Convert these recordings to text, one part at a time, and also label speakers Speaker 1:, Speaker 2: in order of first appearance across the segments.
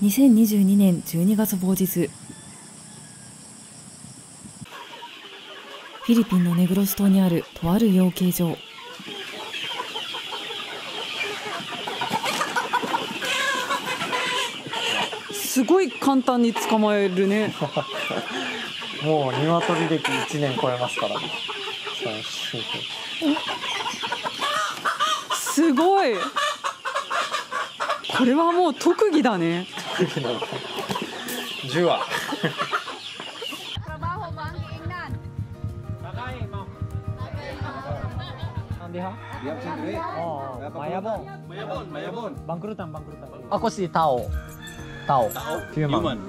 Speaker 1: 2022年12月某日、フィリピンのネグロス島にあるとある養鶏場。すごい簡単に捕まえるね。
Speaker 2: もう鶏歴1年超えますからね。
Speaker 1: すごい。これはもう特技だね。
Speaker 2: 特技なの。10話。Ako si Tao. Tao. Human.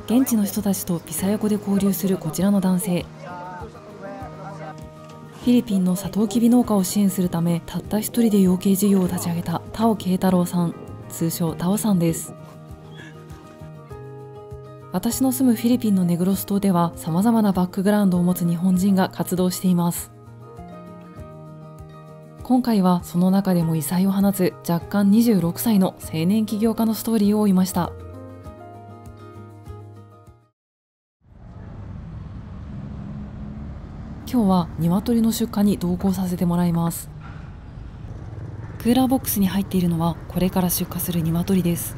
Speaker 1: 現地の人たちとピサヤ語で交流するこちらの男性。フィリピンのサトウキビ農家を支援するため、たった一人で養鶏事業を立ち上げた田尾慶太郎さん、通称田尾さんです。私の住むフィリピンのネグロス島では、様々なバックグラウンドを持つ日本人が活動しています。今回はその中でも異彩を放つ若干26歳の青年起業家のストーリーを追いました。今日は鶏の出荷に同行させてもらいます。クーラーボックスに入っているのはこれから出荷する鶏です。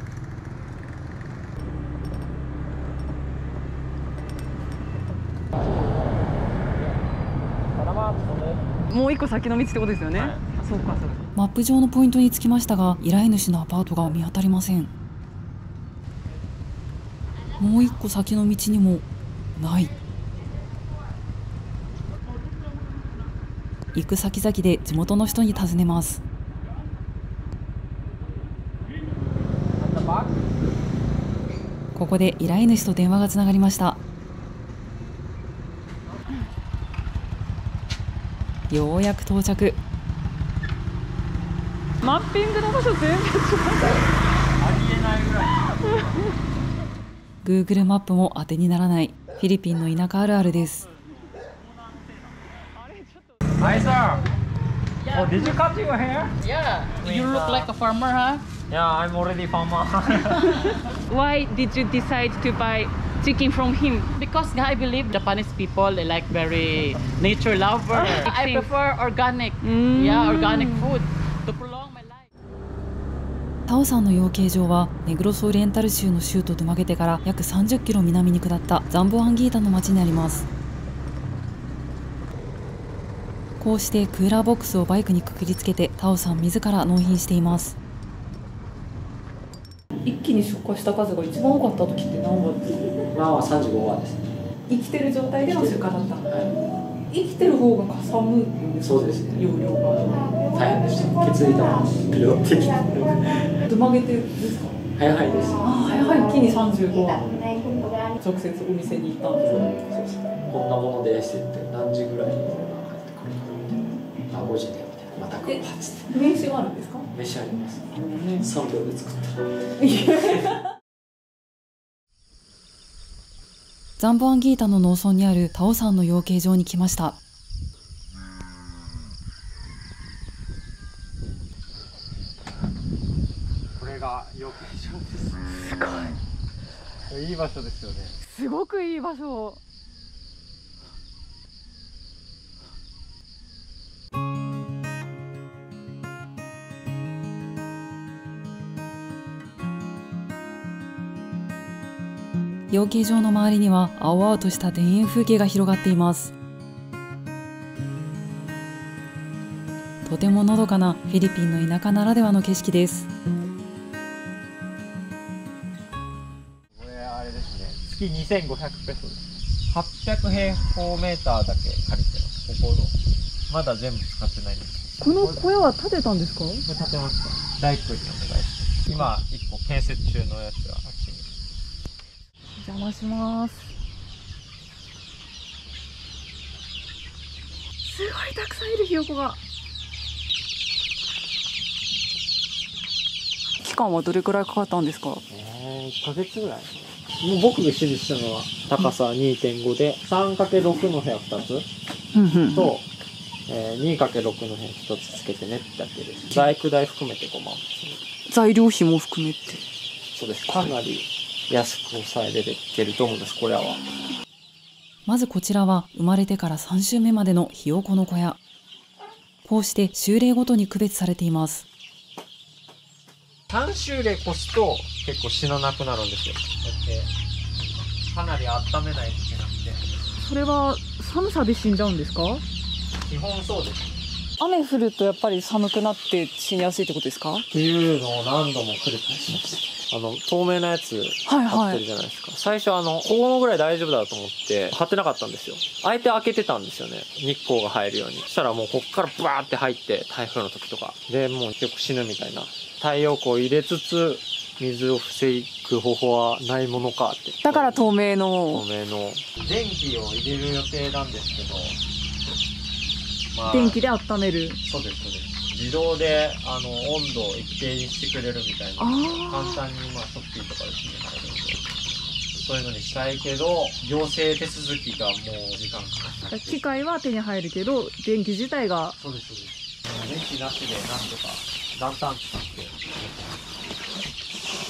Speaker 1: もう一個先の道ってことですよね。はい、そうかそうか。マップ上のポイントに着きましたが、依頼主のアパートが見当たりません。もう一個先の道にもない。行く先々で地元の人に尋ねます。ここで依頼主と電話がつながりました。ようやく到着。マッピングの場所全然違う。ありえないぐらい。Google マップも当てにならない。フィリピンの田舎あるあるです。
Speaker 2: Hi sir. Oh, did you cut your hair?
Speaker 3: Yeah. You look like a farmer, huh?
Speaker 2: Yeah, I'm already farmer.
Speaker 1: Why did you decide to buy chicken from him?
Speaker 3: Because I believe Japanese people, they like very nature lover. I prefer organic. Yeah, organic food to prolong my life.
Speaker 1: タオさんの養鶏場はネグロスオリエンタル州の州都ドゥマゲテから約30キロ南に下ったザンボアンギータの町にあります。こうしてクーラーボックスをバイクにくくりつけてタオさん自ら納品しています。一気に出荷した数が一番多かった時って何羽ですか？
Speaker 2: 今は35羽ですね。
Speaker 1: 生きてる状態での出荷だった。はい、生きてる方がかさむんですか？
Speaker 2: そうですね。
Speaker 1: 容量が
Speaker 2: 大変でした。血液玉量的に
Speaker 1: ドゥマゲテですか？
Speaker 2: はいです。
Speaker 1: 一気に35羽直接お店に行ったんですか？
Speaker 2: そうですね。こんなものですって言って何時ぐらいに帰ってくるか。5時でまた来るわっつって。
Speaker 1: 名刺があるんですか？
Speaker 2: 名刺あります。3秒で作った。
Speaker 1: ザンボアンギータの農村にあるタオさんの養鶏場に来ました。
Speaker 2: これが養鶏場です。すごい。いい場所ですよね。
Speaker 1: すごくいい場所。養鶏場の周りには青々とした田園風景が広がっています。とてものどかなフィリピンの田舎ならではの景色です。
Speaker 2: これあれですね。月2500ペソです。800平方メーターだけ借りてます。ここのまだ全部使ってないんです。
Speaker 1: この小屋は建てたんですか？
Speaker 2: これ建てました。大工にお願いして。今1個建設中のやつがあっちに。
Speaker 1: お邪魔します。すごいたくさんいるひよこが。期間はどれくらいかかったんですか
Speaker 2: ？1ヶ月ぐらい。もう僕が指示したのは高さ 2.5 で 3×6 の部屋2つと、2×6 の部屋1つつけてねってだけです。大工代含めて5万ですね。
Speaker 4: 材料費も含めて。
Speaker 2: そうです。かなり安く抑えれてると思うんです、これは。
Speaker 1: まずこちらは生まれてから3週目までのひよこの小屋。こうして週齢ごとに区別されています。
Speaker 2: 3週齢越すと結構死ななくなるんですよ。だってかなり温めないといけなくて。
Speaker 4: それは寒さで死んじゃうんですか？
Speaker 2: 基本そうです。
Speaker 4: 雨降るとやっぱり寒くなって死にやすいってことですか？
Speaker 2: っていうのを何度も繰り返しました。透明なやつ貼ってるじゃないですか。最初ここぐらい大丈夫だと思って貼ってなかったんですよ。あえて開けてたんですよね。日光が入るように。そしたらもうこっからバーって入って、台風の時とか。で、もうよく死ぬみたいな。太陽光を入れつつ、水を防ぐ方法はないものかって。
Speaker 4: だから透明の。
Speaker 2: 電気を入れる予定なんですけど、
Speaker 4: 電気で温める。
Speaker 2: そうです、そうです。自動で温度を一定にしてくれるみたいな。簡単にショッピーとかで決められるんで、そういうのにしたいけど、行政手続きがもう時間かかる。
Speaker 4: 機械は手に入るけど、電気自体が。
Speaker 2: そうです、そうです。電気なしでなんとか、ランタン使っ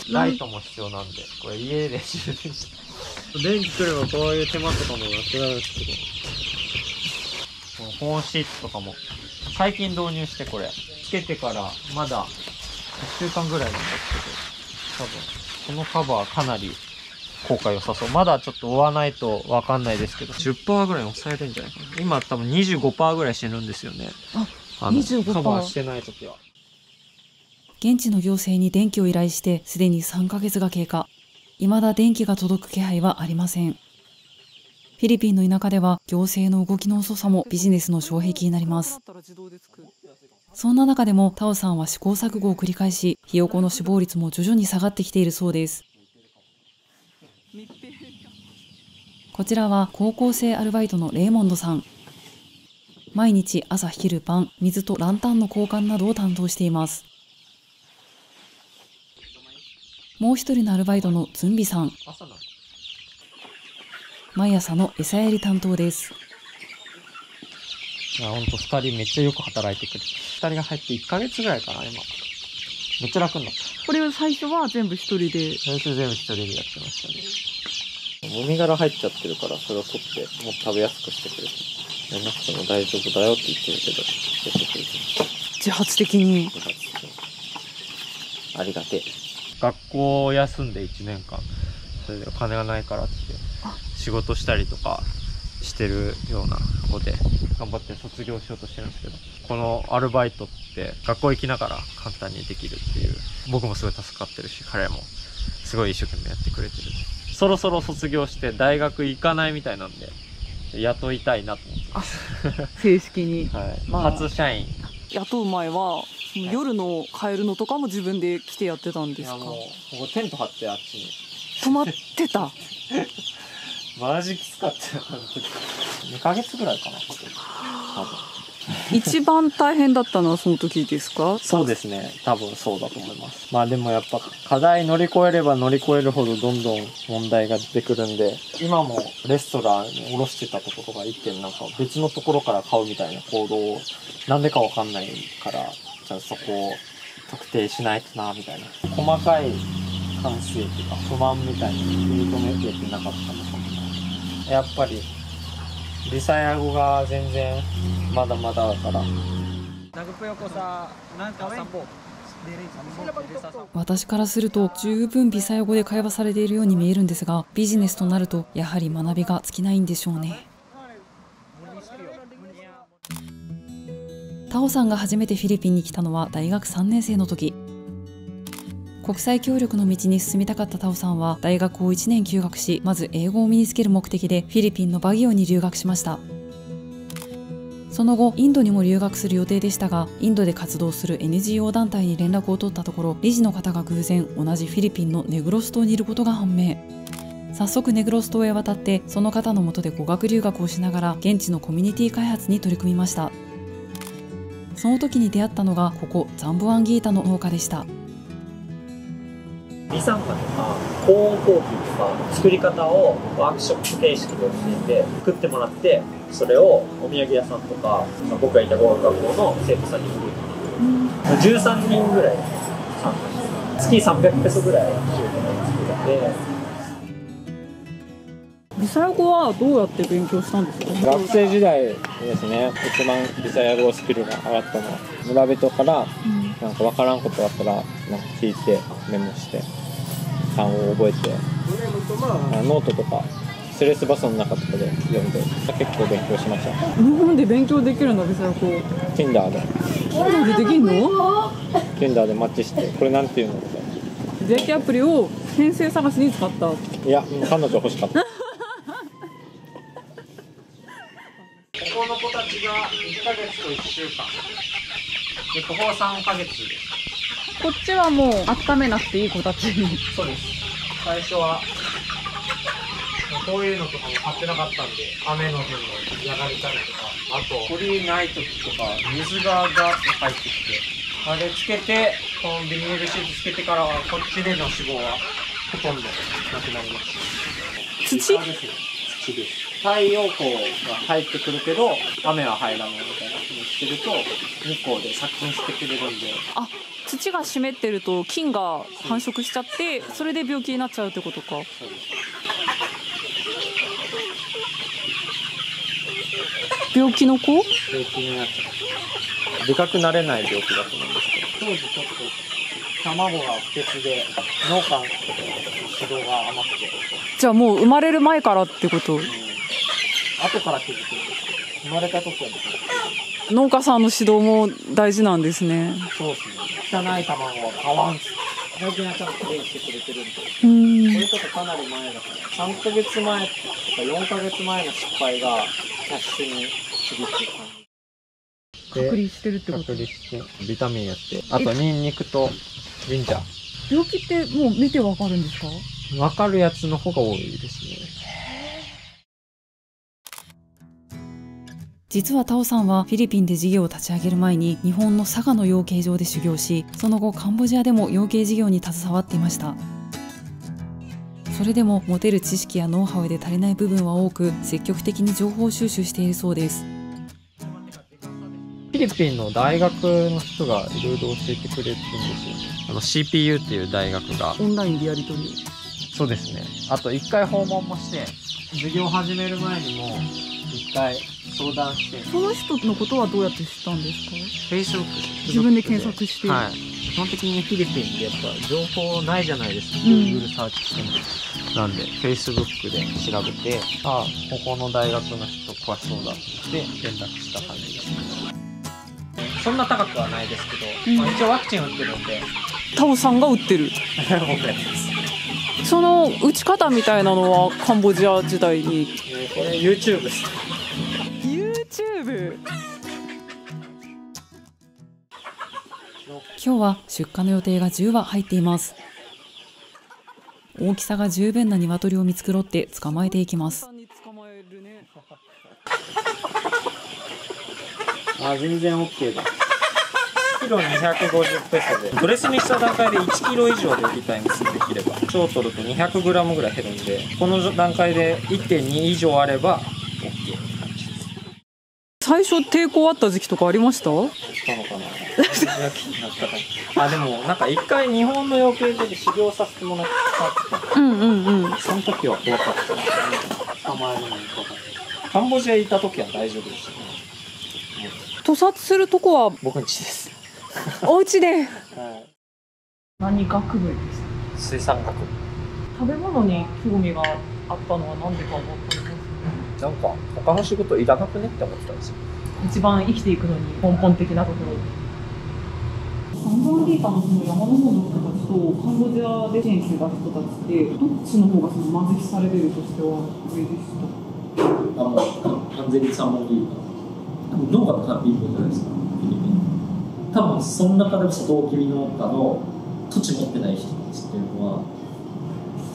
Speaker 2: て、ライトも必要なんで、これ家で充電して。電気来ればこういう手間とかもなくなるんですけど、この保温シートとかも、最近導入してこれ、つけてからまだ1週間ぐらいなんですけど、多分、このカバーかなり効果良さそう。まだちょっと追わないとわかんないですけど、10% ぐらい抑えるんじゃないかな。今多分 25% ぐらい死ぬんですよね。
Speaker 4: 25%。
Speaker 2: カバーしてない時は。
Speaker 1: 現地の行政に電気を依頼してすでに3ヶ月が経過。未だ電気が届く気配はありません。フィリピンの田舎では行政の動きの遅さもビジネスの障壁になります。そんな中でもタオさんは試行錯誤を繰り返し、ひよこの死亡率も徐々に下がってきているそうです。こちらは高校生アルバイトのレイモンドさん。毎日朝昼晩、水とランタンの交換などを担当しています。もう一人のアルバイトのズンビさん。毎朝の餌やり担当です。
Speaker 2: いや、ほんと2人めっちゃよく働いてくれる。2人が入って1ヶ月ぐらいかな、今。めっちゃ楽になった。
Speaker 4: これは最初は全部一人で。
Speaker 2: 最初全部一人でやってましたね。もみ殻入っちゃってるから、それを取って、もう食べやすくしてくれて。やんなくても大丈夫だよって言ってるけど、やってくれて。
Speaker 4: 自発的に。
Speaker 2: ありがてえ。学校を休んで1年間、それでお金がないからって、仕事したりとかしてるような子で、頑張って卒業しようとしてるんですけど、このアルバイトって学校行きながら簡単にできるっていう、僕もすごい助かってるし、彼もすごい一生懸命やってくれてる。そろそろ卒業して大学行かないみたいなんで、雇いたいなと思ってます。
Speaker 4: 正式に。
Speaker 2: はい。初社員。
Speaker 4: 雇う前は、夜のカエルのとかも自分で来てやってたんですか？いや、
Speaker 2: もう、ここテント張ってあっちに。
Speaker 4: 泊まってた。
Speaker 2: マジきつかったよ、2ヶ月ぐらいかな、多分。
Speaker 4: 一番大変だったのはその時ですか？
Speaker 2: そうですね。多分そうだと思います。まあでもやっぱ課題乗り越えれば乗り越えるほどどんどん問題が出てくるんで、今もレストランに卸してたところが一軒なんか別のところから買うみたいな行動をなんでかわかんないから、じゃあそこを特定しないとな、みたいな。細かい反省というか不満みたいに認めてなかったのかも。やっぱりリサヤ語が全然まだまだだから。
Speaker 1: 私からすると十分ビサヤ語で会話されているように見えるんですが、ビジネスとなるとやはり学びが尽きないんでしょうね。タオさんが初めてフィリピンに来たのは大学3年生の時。国際協力の道に進みたかったタオさんは大学を1年休学し、まず英語を身につける目的でフィリピンのバギオに留学しました。その後インドにも留学する予定でしたが、インドで活動する NGO 団体に連絡を取ったところ、理事の方が偶然同じフィリピンのネグロス島にいることが判明。早速ネグロス島へ渡ってその方の下で語学留学をしながら現地のコミュニティ開発に取り組みました。その時に出会ったのがここザンボアンギータの農家でした。
Speaker 2: 微酸化とか高温コーヒーとか作り方をワークショップ形式で教えて作ってもらって、それをお土産屋さんとか、僕がいた語学学校の生徒さんに売るっていう、13人ぐらい参加して月300ペソぐらい作るので。
Speaker 4: ビサヤ語はどうやって勉強したんですか？
Speaker 2: 学生時代ですね、一番ビサヤ語スキルが上がったのは村人からなんか分からんことあったらなんか聞いてメモして単語を覚えて、ノートとかスレスバスの中とかで読んで結構勉強しました。
Speaker 4: 日本で勉強できるのビサヤ語。
Speaker 2: Tinder で
Speaker 4: Tinder でできんの？
Speaker 2: Tinder でマッチしてこれなんていうのみたいな。
Speaker 4: 出会いアプリを先生探しに使った。
Speaker 2: いや彼女欲しかった。ここの子たちが1ヶ月と1週間。ここは3ヶ月です。
Speaker 4: こっちはもう温めなくていい子たち。
Speaker 2: そうです。最初はこういうのとかも買ってなかったんで、雨の日の嫌がりたりとか、あと鳥ない時とか水がガーッと入ってきて、あれつけてこのビニールシートつけてからはこっちでの脂肪はほとんどなくなります。
Speaker 4: 土？
Speaker 2: ですね。土です。太陽光が入ってくるけど雨は入らないみたいな風にしてると日光で殺菌してくれるんで。
Speaker 4: あ、土が湿ってると菌が繁殖しちゃってそれで病気になっちゃうってことか。
Speaker 2: そうです。
Speaker 4: 病気の子？
Speaker 2: 病気になっちゃう。でかくなれない病気だと思うんですけど、当時ちょっと卵が不潔で農家の指導が甘くて、
Speaker 4: じゃあもう生まれる前からってこと？
Speaker 2: 後から気づくんですけど、生まれた時はですね。
Speaker 4: 農家さんの指導も大事なんですね。
Speaker 2: そうですね。汚い卵は買わんす。最近はちゃんとプレイしてくれてるんで。これちょっとかなり前だから、3ヶ月前とか4ヶ月前の失敗がキャッシュに響く感じ。
Speaker 4: 隔離してるってこと？
Speaker 2: 隔離してビタミンやって、あとニンニクとジンジャー。
Speaker 4: 病気ってもう見てわかるんですか？
Speaker 2: わかるやつの方が多いですね。
Speaker 1: 実はタオさんはフィリピンで事業を立ち上げる前に日本の佐賀の養鶏場で修行し、その後カンボジアでも養鶏事業に携わっていました。それでも持てる知識やノウハウで足りない部分は多く、積極的に情報収集しているそうです。
Speaker 2: フィリピンの大学の人がいろいろ教えてくれてるんですよ。CPU っていう大学が。
Speaker 4: オンラインでやり取り。
Speaker 2: そうですね。あと一回訪問もして、授業始める前にも一回相談して。
Speaker 4: その人のことはどうやって知ったんですか？
Speaker 2: Facebook
Speaker 4: 自分で検索して。
Speaker 2: はい。基本的にフィリピンってやっぱ情報ないじゃないですか。Google サーチしても。なんで Facebook で調べて、あ、ここの大学の人詳しそうだって連絡した感じですね。そんな高くはないですけど、まあ、一応ワクチン打ってるんで。
Speaker 4: タオさんが打ってる。
Speaker 2: 僕やってます。
Speaker 4: その打ち方みたいなのはカンボジア時代に。
Speaker 2: これ YouTube です。
Speaker 4: YouTube。
Speaker 1: 今日は出荷の予定が10羽入っています。大きさが十分な鶏を見繕って捕まえていきます。
Speaker 2: あ、全然 OK だ。キロ250ペソで、ドレスにした段階で1キロ以上で売りたいんです。できれば賞を取ると200グラムぐらい減るんで、この段階で 1.2 以上あれば OK って感じです。
Speaker 4: 最初抵抗あった時期とかありました？
Speaker 2: したのかな。あ、でもなんか一回日本の養鶏場で修行させてもらった。
Speaker 4: うん。
Speaker 2: その時は怖かったですね。捕まえるのに怖かった。カンボジア行った時は大丈夫でしたね。
Speaker 4: 屠殺するとこは
Speaker 2: 僕ん家です。
Speaker 4: お家で。
Speaker 2: はい、
Speaker 4: 何学部ですか？
Speaker 2: 水産学部。
Speaker 4: 食べ物に興味があったのは何でか分かります？
Speaker 2: なんか他の仕事いらなくねって思ってたんですよ。
Speaker 4: 一番生きていくのに根本的なところ。サンバンディータのその山の方の人たちとカンボジアで支援してた人たちってどっちの方がその間引きされてるとしては上でした？
Speaker 5: 完全にサンバンディータ。多分農家の方貧乏じゃないですか、フィリピン。多分その中でもサトウキビ農家の土地持ってない人たちっていうのは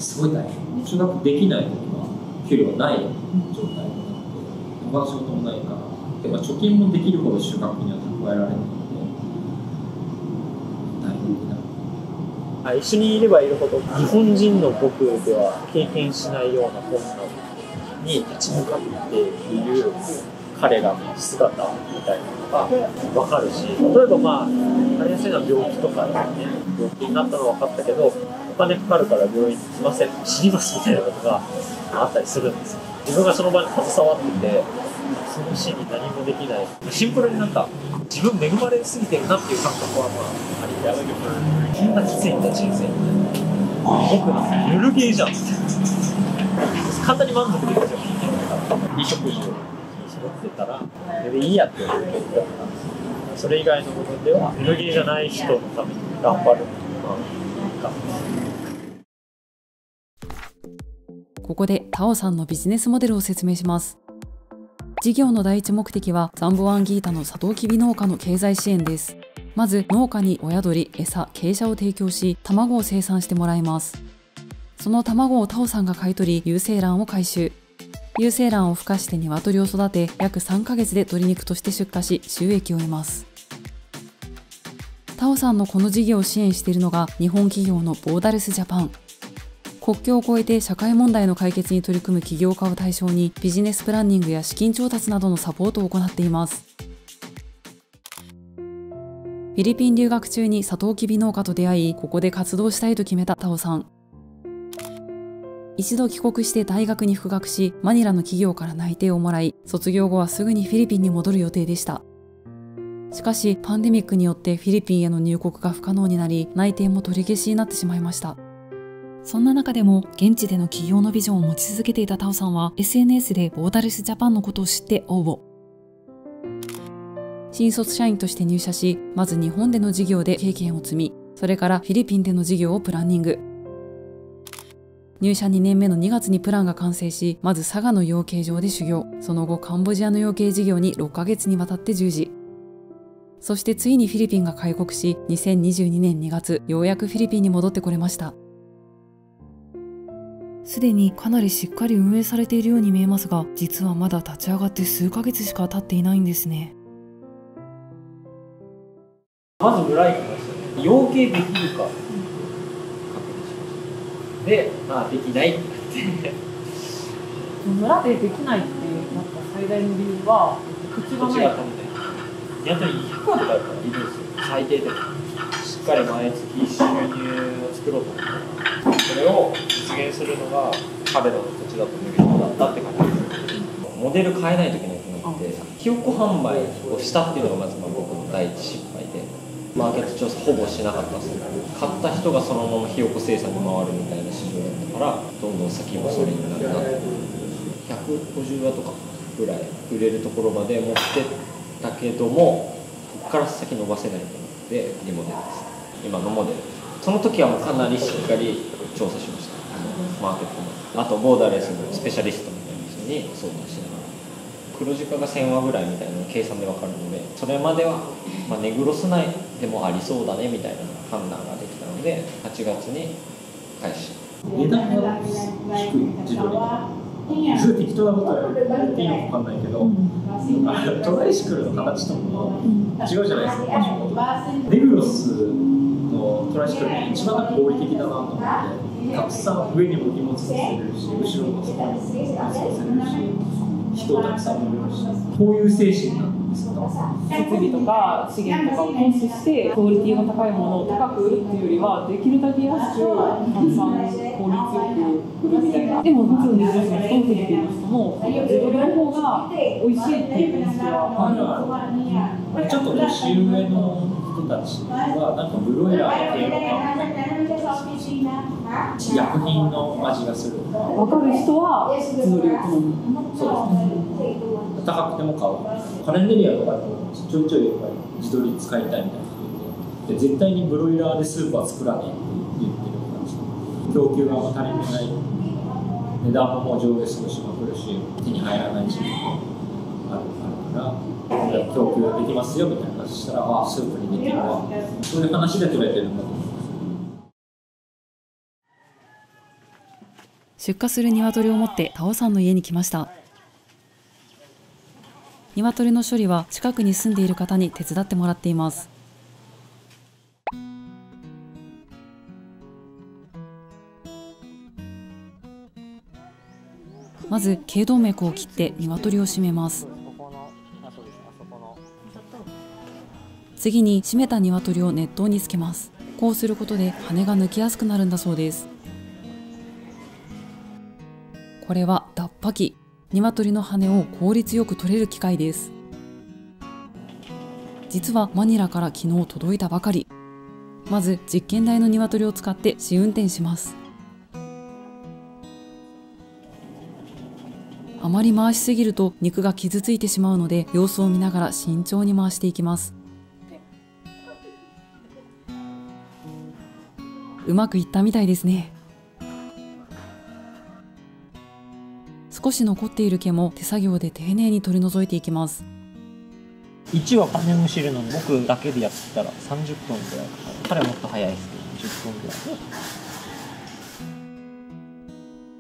Speaker 5: すごい大変。収穫できない時は給料がない状態になって、他の仕事もないから、でも貯金もできるほど収穫には蓄えられないので大変になる。
Speaker 2: 一緒にいればいるほど日本人の僕では経験しないような困難に立ち向かっている彼らの姿みたいなのが分かるし、例えばまあかりやすいのは病気とかですね。病気になったのは分かったけど、お金かかるから病院に来ません、死にますみたいなことがあったりするんですよ。自分がその場に携わってて、その死に何もできない。シンプルになんか、自分恵まれすぎてるなっていう感覚はまあ、あります。こんなきついんだ、人生みたいな。僕なんかゆるゲーじゃんって。簡単に満足できるじゃん。衣食住に揃ってたら、それでいいやって思うけど、それ以外の部分では、ゆるゲーじゃない人のために頑張るのがいいかも。
Speaker 1: ここでタオさんのビジネスモデルを説明します。事業の第一目的はザンボワンギータのサトウキビ農家の経済支援です。まず農家に親鳥、餌、鶏舎を提供し、卵を生産してもらいます。その卵をタオさんが買い取り、有精卵を回収。有精卵を孵化して鶏を育て、約3ヶ月で鶏肉として出荷し、収益を得ます。タオさんのこの事業を支援しているのが日本企業のボーダレスジャパン。国境を越えて社会問題の解決に取り組む起業家を対象にビジネスプランニングや資金調達などのサポートを行っています。フィリピン留学中にサトウキビ農家と出会い、ここで活動したいと決めたタオさん。一度帰国して大学に復学し、マニラの企業から内定をもらい、卒業後はすぐにフィリピンに戻る予定でした。しかし、パンデミックによってフィリピンへの入国が不可能になり、内定も取り消しになってしまいました。そんな中でも現地での起業のビジョンを持ち続けていたタオさんは SNS でボーダレスジャパンのことを知って応募。新卒社員として入社し、まず日本での事業で経験を積み、それからフィリピンでの事業をプランニング。入社2年目の2月にプランが完成し、まず佐賀の養鶏場で修行、その後カンボジアの養鶏事業に6ヶ月にわたって従事。そしてついにフィリピンが開国し、2022年2月、ようやくフィリピンに戻ってこれました。すでにかなりしっかり運営されているように見えますが、実はまだ立ち上がって数ヶ月しか経っていないんですね。
Speaker 2: まず村行きましたね。養鶏できるか確認しました。で、できないってなって。
Speaker 4: 村でできないってなった最大の理由は土地がない。
Speaker 2: 鶏100羽とかだったらいるんですよ。最低でも。しっかり毎月収入を作ろうと思ったら、それを実現するのが彼らの土地だと無理だったって感じです。モデル変えないといけないと思って、ひよこ販売をしたっていうのがまず僕の第一失敗で、マーケット調査ほぼしなかったんですよ。買った人がそのままひよこ生産に回るみたいな市場だったから、どんどん先もそれになるなって。150羽とかぐらい売れるところまで持ってったけども、ここから先伸ばせないと思ってリモデルです。今のモデル。その時はもうかなりしっかり調査しました。マーケットも。あとボーダレスのスペシャリストみたいな人に相談しながら。黒字化が1000羽ぐらいみたいなの計算で分かるので、それまでは、ネグロス内でもありそうだねみたいな判断ができたので、8月に開始。
Speaker 5: 値段が低い自撮り。すごい適当なこと言っていいのか分かんないけど、トライシクルの形とも違うじゃないですか。ネグロスのトライシクルって一番合理的だなと思って、たくさん上にも荷物つけれるし、後ろもそこにも荷物つけれるし、人をたくさん乗れるし、こういう精神なんですか。
Speaker 4: 設備とか資源とかを投資してクオリティの高いものを高く売るっていうよりは、できるだけ安く換算効率よく売るみたいな。でももちろんネグロスの人もフィリピンの人も自撮りの方が美味しいっていう認識はある。
Speaker 5: ちょっと年上の人たちはなんかブロイラーの系の薬品の味がする。
Speaker 4: 分かる人は自撮りを好む。
Speaker 5: そうですね。高くても買う。カレンデリアとかでもちょいちょいやっぱり自撮り使いたいみたいな人で、絶対にブロイラーでスープは作らねえって言ってる感じ。供給が足りない、値段ももう上下するしまくるし、手に入らないしあるから、供給できますよみたいな話したら、スープにできるわ、そういう話で取れてるんだと思います。
Speaker 1: 出荷する鶏を持ってタオさんの家に来ました。鶏の処理は近くに住んでいる方に手伝ってもらっています。まず頸動脈を切って鶏を締めます。次に締めた鶏を熱湯につけます。こうすることで羽が抜きやすくなるんだそうです。これは脱羽機。鶏の羽を効率よく取れる機械です。実はマニラから昨日届いたばかり。まず実験台の鶏を使って試運転します。あまり回しすぎると肉が傷ついてしまうので、様子を見ながら慎重に回していきます。うまくいったみたいですね。少し残っている毛も手作業で丁寧に取り除いていきます。
Speaker 2: 1は羽むしるのに僕だけでやったら30分ぐらいかかる。彼はもっと早いですけど10分ぐらい。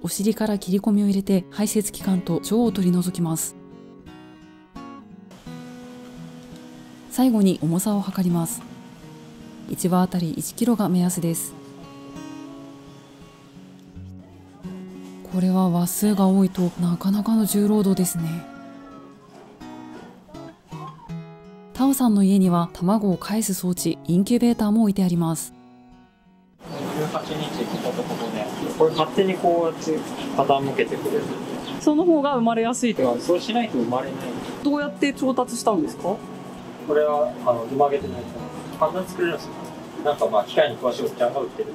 Speaker 1: お尻から切り込みを入れて排泄器官と腸を取り除きます。最後に重さを測ります。1羽あたり1キロが目安です。これは羽数が多いとなかなかの重労働ですね。タオさんの家には卵を返す装置、インキュベーターも置いてあります。
Speaker 2: 18日来たところで、これ勝手にこうやって傾けてくれる。
Speaker 4: その方が生まれやすいって。
Speaker 2: そうしないと生まれない。
Speaker 4: どうやって調達したんですか？
Speaker 2: これはうまげてないと簡単に作れるんですよ。なんか機械に詳しいおっちゃんが売ってる。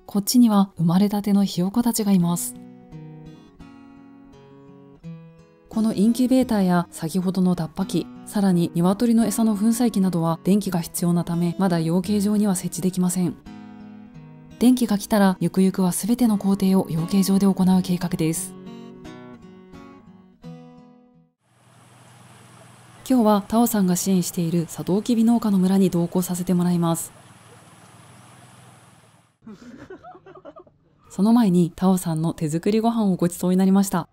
Speaker 1: こっちには生まれたてのひよこたちがいます。このインキュベーターや先ほどの脱羽機、さらに鶏の餌の粉砕機などは電気が必要なため、まだ養鶏場には設置できません。電気が来たらゆくゆくは全ての工程を養鶏場で行う計画です。今日はタオさんが支援しているサトウキビ農家の村に同行させてもらいます。その前にタオさんの手作りご飯をごちそうになりました。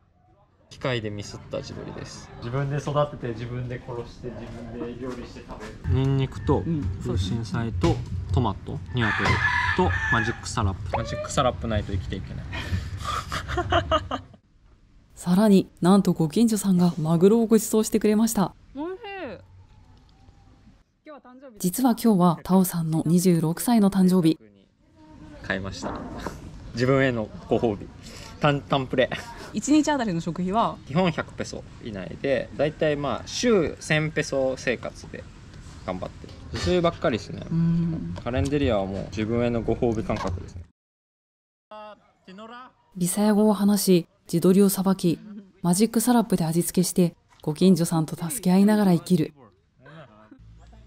Speaker 2: 機械でミスった地鶏です。自分で育てて自分で殺して自分で料理して食べる。ニンニクと空心菜とトマト、ニワトリとマジックサラップ。マジックサラップないと生きていけない。
Speaker 1: さらになんとご近所さんがマグロをご馳走してくれました。実は今日はタオさんの26歳の誕生日。
Speaker 2: 買いました。自分へのご褒美。タンプレ。
Speaker 4: 1日あたりの食費は
Speaker 2: 基本100ペソ以内で、だいたい週1000ペソ生活で頑張ってる。普通ばっかりですね。カレンデリアはもう自分へのご褒美感覚ですね。
Speaker 1: ビサヤ語を話し、地鶏をさばき、マジックサラップで味付けして、ご近所さんと助け合いながら生きる。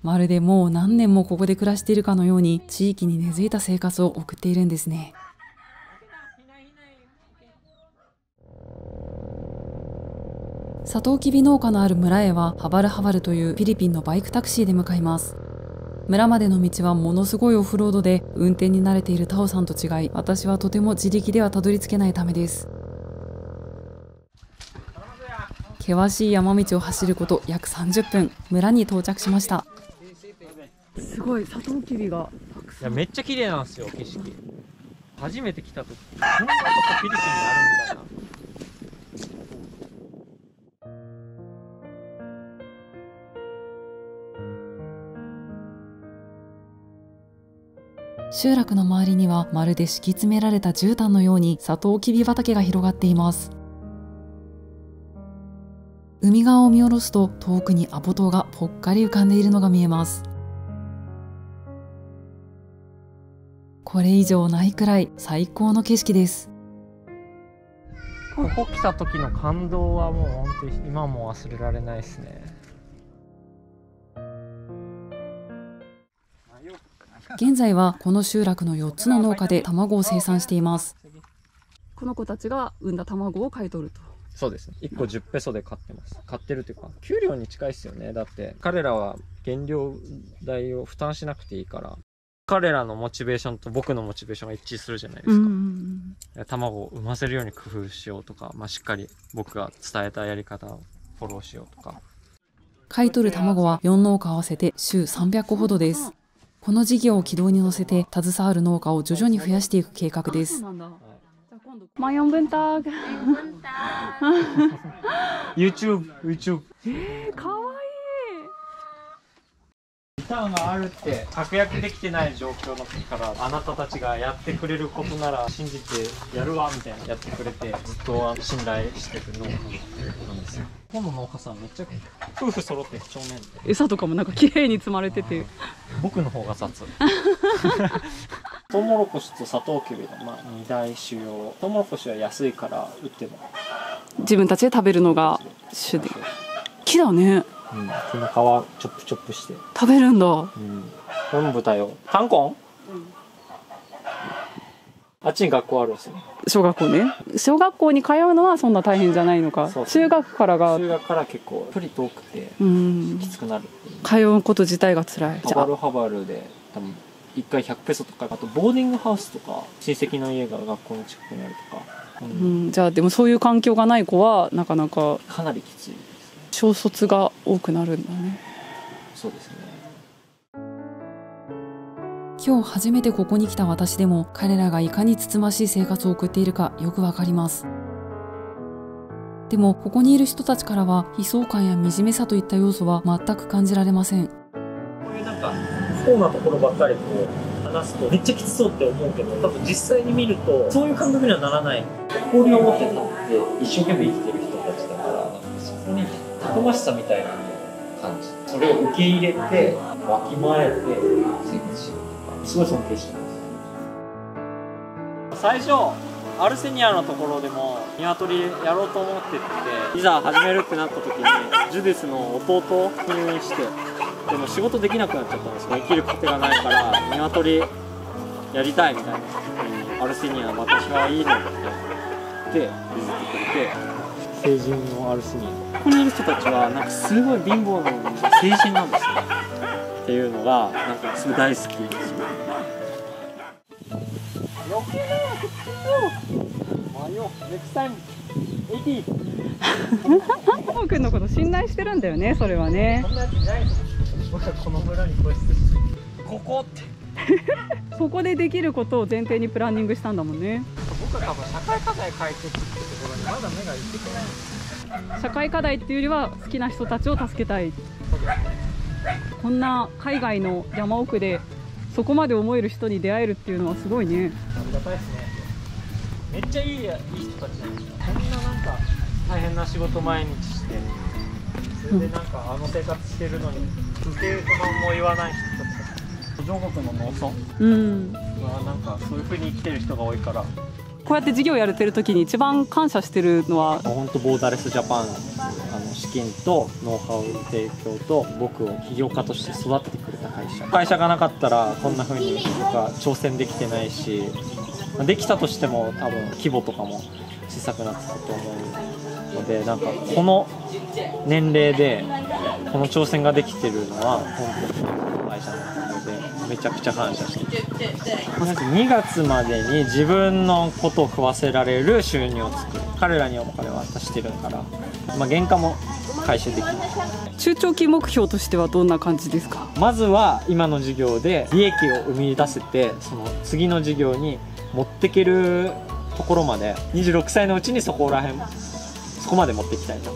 Speaker 1: まるでもう何年もここで暮らしているかのように、地域に根付いた生活を送っているんですね。サトウキビ農家のある村へはハバルハバルというフィリピンのバイクタクシーで向かいます。村までの道はものすごいオフロードで、運転に慣れているタオさんと違い、私はとても自力ではたどり着けないためです。険しい山道を走ること約30分、村に到着しました。
Speaker 4: すごいサトウキビがたくさん。
Speaker 2: めっちゃ綺麗なんですよ、景色。初めて来た時、こんなとこフィリピンにあるみたいな。
Speaker 1: 集落の周りにはまるで敷き詰められた絨毯のようにサトウキビ畑が広がっています。海側を見下ろすと遠くにアポ島がぽっかり浮かんでいるのが見えます。これ以上ないくらい最高の景色です。
Speaker 2: ここ来た時の感動はもう本当に今も忘れられないですね。
Speaker 1: 現在はこの集落の4つの農家で卵を生産しています。
Speaker 4: この子たちが産んだ卵を買い取ると。
Speaker 2: そうですね。1個10ペソで買ってます。買ってるというか給料に近いですよね。だって彼らは原料代を負担しなくていいから、彼らのモチベーションと僕のモチベーションが一致するじゃないですか。卵を産ませるように工夫しようとか、しっかり僕が伝えたやり方をフォローしようとか。
Speaker 1: 買い取る卵は4農家合わせて週300個ほどです。この事業を軌道に乗せて携わる農家を徐々に増やしていく計画です。
Speaker 2: YouTube。
Speaker 4: かわいい。
Speaker 2: ターンがあるって確約できてない状況の時からあなたたちがやってくれることなら信じてやるわみたいなやってくれてずっと信頼してる農家なんですよ。この農家さんめっちゃ夫婦揃って几帳面で
Speaker 1: 餌とかもなんか綺麗に積まれてて、
Speaker 2: 僕の方が雑トウモロコシとサトウキビがまあ2大主要。トウモロコシは安いから売っても
Speaker 1: 自分たちで食べるのが主で。木だね。
Speaker 2: うん、この皮チョップチョップして
Speaker 1: 食べるんだ。
Speaker 2: うん、これも豚よ。カンコン、あっちに学校あるんですよ。
Speaker 1: 小学校ね。小学校に通うのはそんな大変じゃないのか。
Speaker 2: そうそう、
Speaker 1: 中学からが
Speaker 2: 中学から結構距離遠くてきつくなるっていう。
Speaker 1: 通うこと自体が辛い。
Speaker 2: ハバルハバルで多分1回100ペソとか、あとボーディングハウスとか親戚の家が学校の近くにあるとか、
Speaker 1: じゃあでもそういう環境がない子はなかなか
Speaker 2: かなりきついですね。
Speaker 1: 小卒が多くなるんだね。
Speaker 2: そうですね。
Speaker 1: 今日初めてここに来た私でも彼らがいかにつつましい生活を送っているかよくわかります。でもここにいる人たちからは悲壮感や惨めさといった要素は全く感じられません。
Speaker 2: こういうなんか不幸なところばっかりこう話すとめっちゃきつそうって思うけど、多分実際に見るとそういう感覚にはならない。誇りを持ってたって一生懸命生きてる人たちだから、なんかそこにたくましさみたいなのを感じ、それを受け入れてわきまえて生活しようとか、すごい尊敬してます。最初アルセニアのところでも鶏やろうと思ってて、いざ始めるってなった時にジュディスの弟入院して、でも仕事できなくなっちゃったんですよ。生きる糧がないから鶏やりたいみたいな時に、アルセニア私はいいのって言って譲ってくれて、成人のアルセニア、ここにいる人たちはなんかすごい貧乏なのに成人なんですよっていうのがなんかすごい大好きですよ。余計なくつよ。マヨ、ネクスタイム80。
Speaker 1: トモ君のこと信頼してるんだよね、それはね。
Speaker 2: そんなやついないの。僕はこの村に固執してここって
Speaker 1: そこでできることを前提にプランニングしたんだもんね。
Speaker 2: 僕は多分社会課題解決ってところにまだ目がいってない。
Speaker 1: 社会課題っていうよりは好きな人たちを助けたい。こんな海外の山奥でそこまで思える人に出会えるっていうのはすごいね。
Speaker 2: ありがたいですね。めっちゃいい人たちなんですよ。こんななんか大変な仕事毎日して、それでなんかあの生活してるのに不平不満も言わない人たち。途上国の農村はなんかそういう風に生きてる人が多いから、
Speaker 1: こうやって事業やれてる時に一番感謝してるのは
Speaker 2: 本当ボーダレスジャパン、資金とノウハウ提供と僕を起業家として育ててくれた会社がなかったらこんな風に僕は挑戦できてないし、できたとしても多分規模とかも小さくなってたと思うので、なんかこの年齢でこの挑戦ができてるのは本当に会社なのでめちゃくちゃ感謝してます。2月までに自分のことを食わせられる収入を作る。彼らにはお金を渡してるから、原価も回収できる。
Speaker 1: 中長期目標としてはどんな感じですか？
Speaker 2: まずは今の事業で利益を生み出せて、その次の事業に持っていけるところまで26歳のうちにそこまで持っていきたいと。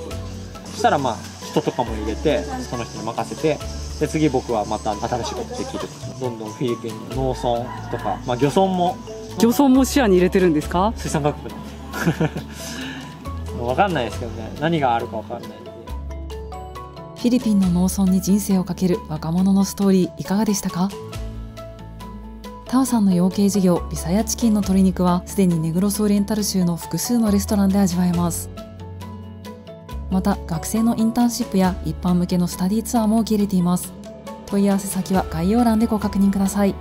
Speaker 2: そしたら人とかも入れてその人に任せて、で次僕はまた新しいことできる。どんどんフィリピンの農村とか、漁村も
Speaker 1: 視野に入れてるんですか？
Speaker 2: 水産学部なんで分かんないですけどね、何があるか分かんないんで。
Speaker 1: フィリピンの農村に人生をかける若者のストーリーいかがでしたか？タオさんの養鶏事業ビサヤチキンの鶏肉はすでにネグロスオリエンタル州の複数のレストランで味わえます。また学生のインターンシップや一般向けのスタディツアーも受け入れています。問い合わせ先は概要欄でご確認ください。